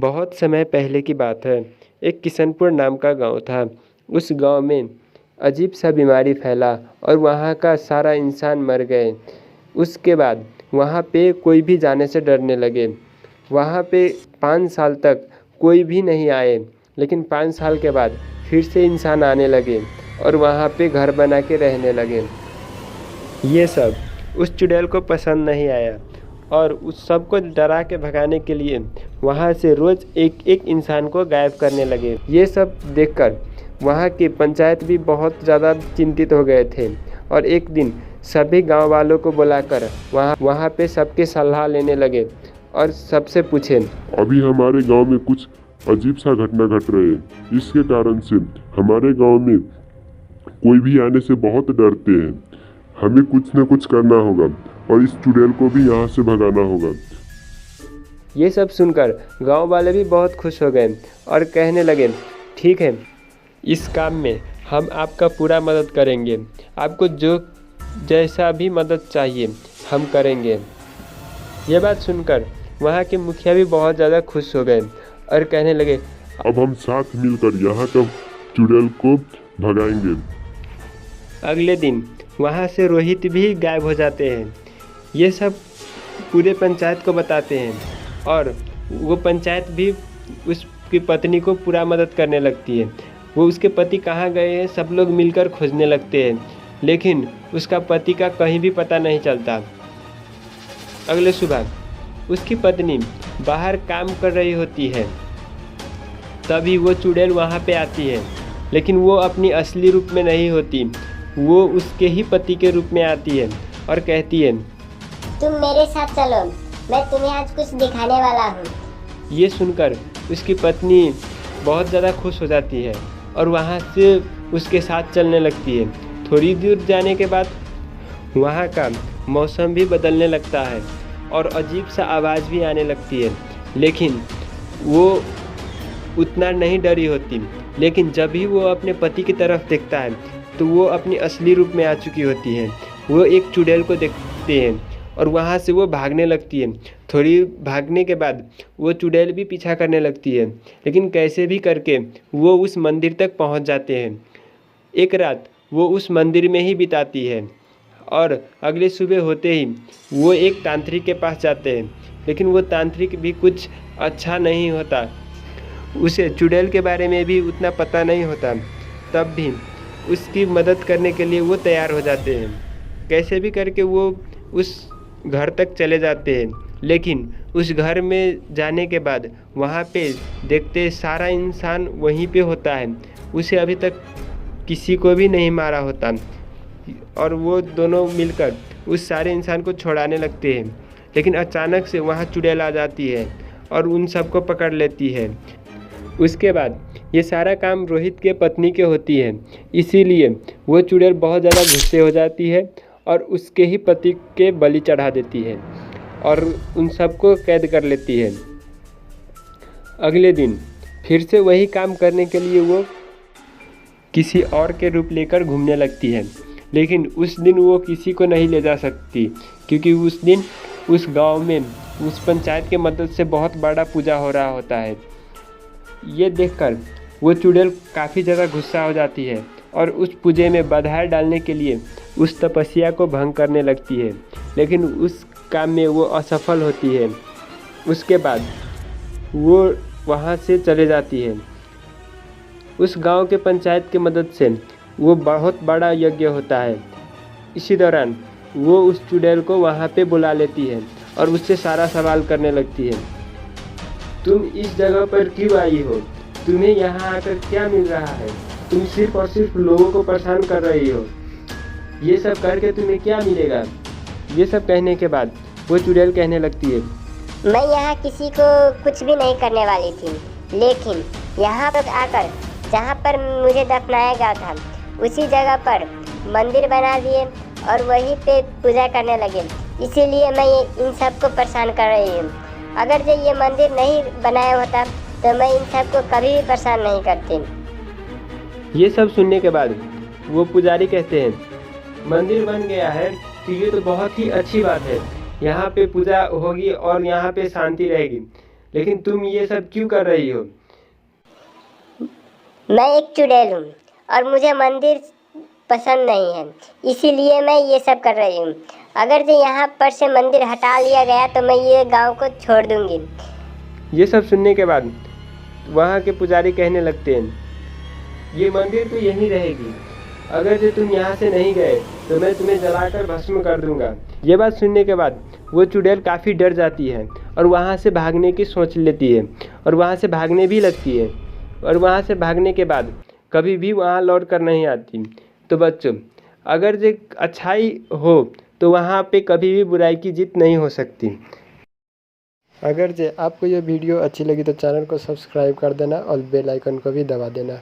बहुत समय पहले की बात है। एक किशनपुर नाम का गांव था। उस गांव में अजीब सा बीमारी फैला और वहां का सारा इंसान मर गए। उसके बाद वहां पे कोई भी जाने से डरने लगे। वहां पे 5 साल तक कोई भी नहीं आए, लेकिन 5 साल के बाद फिर से इंसान आने लगे और वहां पे घर बना के रहने लगे। ये सब उस चुड़ैल को पसंद नहीं आया और उस सबको डरा के भगाने के लिए वहाँ से रोज़ एक एक इंसान को गायब करने लगे। ये सब देखकर वहाँ की पंचायत भी बहुत ज़्यादा चिंतित हो गए थे और एक दिन सभी गांव वालों को बुलाकर वहाँ पे सबके सलाह लेने लगे और सबसे पूछे, अभी हमारे गांव में कुछ अजीब सा घटना घट रहे हैं। इसके कारण से हमारे गांव में कोई भी आने से बहुत डरते हैं। हमें कुछ न कुछ करना होगा और इस चुड़ैल को भी यहाँ से भगाना होगा। ये सब सुनकर गांव वाले भी बहुत खुश हो गए और कहने लगे, ठीक है, इस काम में हम आपका पूरा मदद करेंगे। आपको जो जैसा भी मदद चाहिए हम करेंगे। ये बात सुनकर वहाँ के मुखिया भी बहुत ज़्यादा खुश हो गए और कहने लगे, अब हम साथ मिलकर यहाँ का चुड़ैल को भगाएंगे। अगले दिन वहाँ से रोहित भी गायब हो जाते हैं। ये सब पूरे पंचायत को बताते हैं और वो पंचायत भी उसकी पत्नी को पूरा मदद करने लगती है। वो उसके पति कहाँ गए हैं सब लोग मिलकर खोजने लगते हैं, लेकिन उसका पति का कहीं भी पता नहीं चलता। अगले सुबह उसकी पत्नी बाहर काम कर रही होती है, तभी वो चुड़ैल वहाँ पे आती है, लेकिन वो अपनी असली रूप में नहीं होती। वो उसके ही पति के रूप में आती है और कहती है, तुम मेरे साथ चलो, मैं तुम्हें आज कुछ दिखाने वाला हूँ। ये सुनकर उसकी पत्नी बहुत ज़्यादा खुश हो जाती है और वहाँ से उसके साथ चलने लगती है। थोड़ी दूर जाने के बाद वहाँ का मौसम भी बदलने लगता है और अजीब सा आवाज़ भी आने लगती है, लेकिन वो उतना नहीं डरी होती। लेकिन जब भी वो अपने पति की तरफ देखता है तो वो अपनी असली रूप में आ चुकी होती है। वो एक चुड़ैल को देखते हैं और वहाँ से वो भागने लगती है। थोड़ी भागने के बाद वो चुड़ैल भी पीछा करने लगती है, लेकिन कैसे भी करके वो उस मंदिर तक पहुँच जाते हैं। एक रात वो उस मंदिर में ही बिताती है और अगले सुबह होते ही वो एक तांत्रिक के पास जाते हैं, लेकिन वो तांत्रिक भी कुछ अच्छा नहीं होता। उसे चुड़ैल के बारे में भी उतना पता नहीं होता, तब भी उसकी मदद करने के लिए वो तैयार हो जाते हैं। कैसे भी करके वो उस घर तक चले जाते हैं, लेकिन उस घर में जाने के बाद वहाँ पे देखते सारा इंसान वहीं पे होता है। उसे अभी तक किसी को भी नहीं मारा होता और वो दोनों मिलकर उस सारे इंसान को छुड़ाने लगते हैं, लेकिन अचानक से वहाँ चुड़ैल आ जाती है और उन सबको पकड़ लेती है। उसके बाद ये सारा काम रोहित के पत्नी के होती है, इसीलिए वो चुड़ैल बहुत ज़्यादा गुस्से हो जाती है और उसके ही पति के बलि चढ़ा देती है और उन सबको कैद कर लेती है। अगले दिन फिर से वही काम करने के लिए वो किसी और के रूप लेकर घूमने लगती है, लेकिन उस दिन वो किसी को नहीं ले जा सकती, क्योंकि उस दिन उस गांव में उस पंचायत के मदद से बहुत बड़ा पूजा हो रहा होता है। ये देखकर वो चुड़ैल काफ़ी ज़्यादा गुस्सा हो जाती है और उस पूजे में बाधाएं डालने के लिए उस तपस्या को भंग करने लगती है, लेकिन उस काम में वो असफल होती है। उसके बाद वो वहाँ से चले जाती है। उस गांव के पंचायत की मदद से वो बहुत बड़ा यज्ञ होता है। इसी दौरान वो उस चुड़ैल को वहाँ पे बुला लेती है और उससे सारा सवाल करने लगती है, तुम इस जगह पर क्यों आई हो? तुम्हें यहाँ आकर क्या मिल रहा है? तुम सिर्फ और सिर्फ लोगों को परेशान कर रही हो। ये सब करके तुम्हें क्या मिलेगा? ये सब कहने के बाद वो चुड़ैल कहने लगती है, मैं यहाँ किसी को कुछ भी नहीं करने वाली थी, लेकिन यहाँ पर आकर जहाँ पर मुझे दफनाया गया था उसी जगह पर मंदिर बना दिए और वहीं पे पूजा करने लगे। इसीलिए मैं इन सबको परेशान कर रही हूँ। अगर जो ये मंदिर नहीं बनाया होता तो मैं इन सबको कभी भी परेशान नहीं करती। ये सब सुनने के बाद वो पुजारी कहते हैं, मंदिर बन गया है तो ये तो बहुत ही अच्छी बात है। यहाँ पे पूजा होगी और यहाँ पे शांति रहेगी। लेकिन तुम ये सब क्यों कर रही हो? मैं एक चुड़ैल हूँ और मुझे मंदिर पसंद नहीं है, इसीलिए मैं ये सब कर रही हूँ। अगर जो यहाँ पर से मंदिर हटा लिया गया तो मैं ये गांव को छोड़ दूँगी। ये सब सुनने के बाद वहाँ के पुजारी कहने लगते हैं, ये मंदिर तो यहीं रहेगी, अगर जो तुम यहाँ से नहीं गए तो मैं तुम्हें जलाकर भस्म कर दूंगा। ये बात सुनने के बाद वो चुड़ैल काफ़ी डर जाती है और वहाँ से भागने की सोच लेती है और वहाँ से भागने भी लगती है और वहाँ से भागने के बाद कभी भी वहाँ लौट कर नहीं आती। तो बच्चों, अगर जो अच्छाई हो तो वहाँ पे कभी भी बुराई की जीत नहीं हो सकती। अगर जो आपको ये वीडियो अच्छी लगी तो चैनल को सब्सक्राइब कर देना और बेल आइकन को भी दबा देना।